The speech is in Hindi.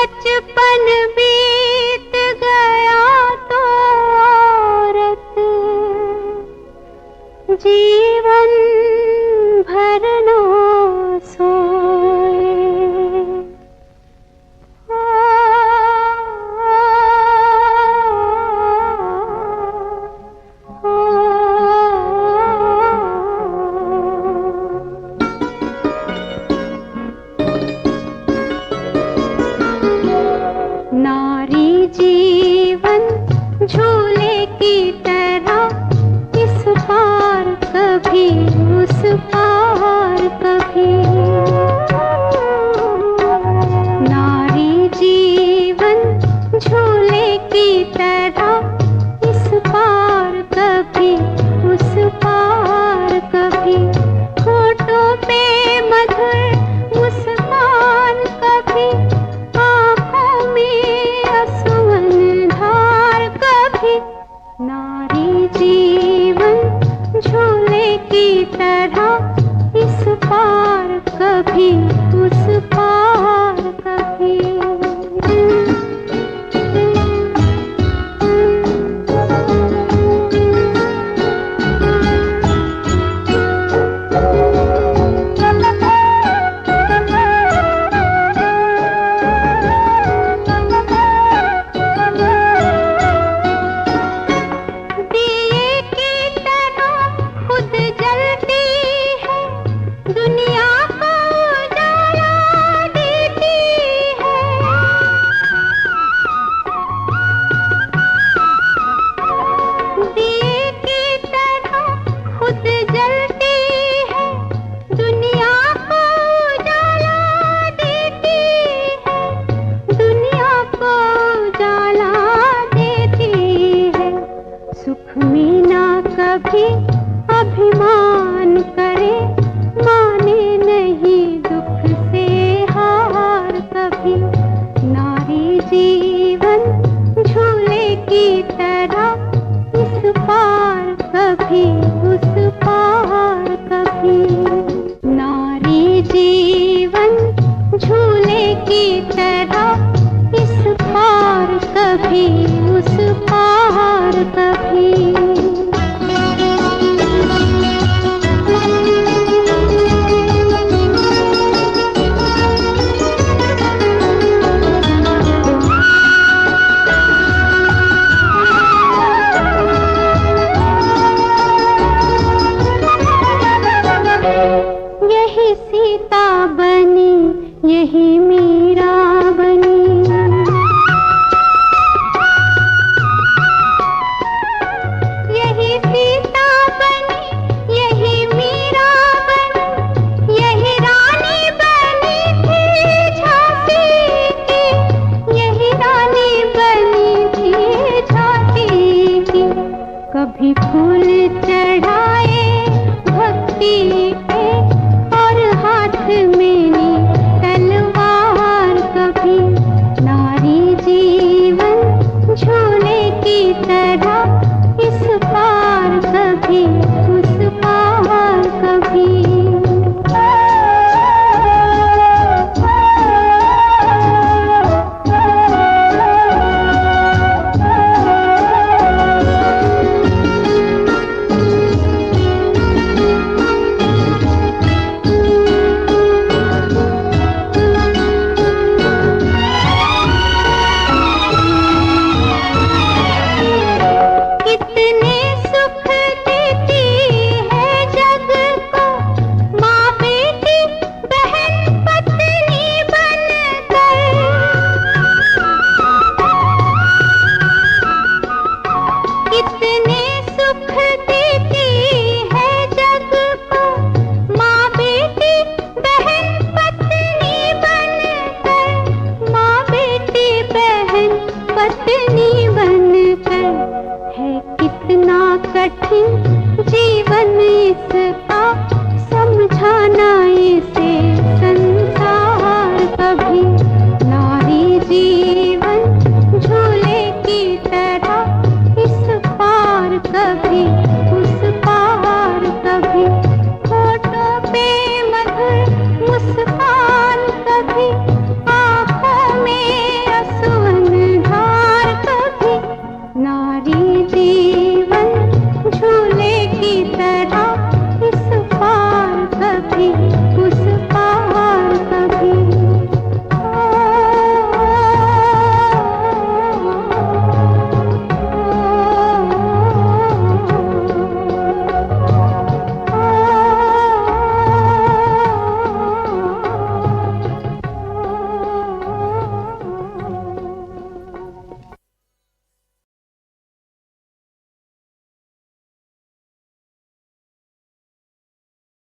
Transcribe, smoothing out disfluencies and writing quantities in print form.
बचपन बीत गया तो औरत जीवन भर न सोए। नारी जीवन झूले की तरह इस पार कभी उस पार कभी। नारी जीवन झूले की तरह इस पार कभी उस पार कभी। होठों पे मधुर मुस्कान कभी, आँखों में आंसुअन धार कभी। नारी जीवन झूले की तरह इस पार कभी उस पार कभी। कभी अभिमान करे, माने नहीं दुख से हार कभी। नारी जीवन झूले की तरह इस पार कभी उस पार कभी। नारी जीवन झूले की तरह इस पार कभी उस पार कभी। यही सीता बनी, यही मीरा बनी, यही सीता बनी, यही मीरा बनी, यही रानी बनी थी झांसी की, यही रानी बनी थी झांसी की। कभी फूल चढ़ाए भक्ति पे और हाथ में तलवार कभी। नारी जीवन झूले की तरह इस पार कभी उस पार कभी। कठिन जीवन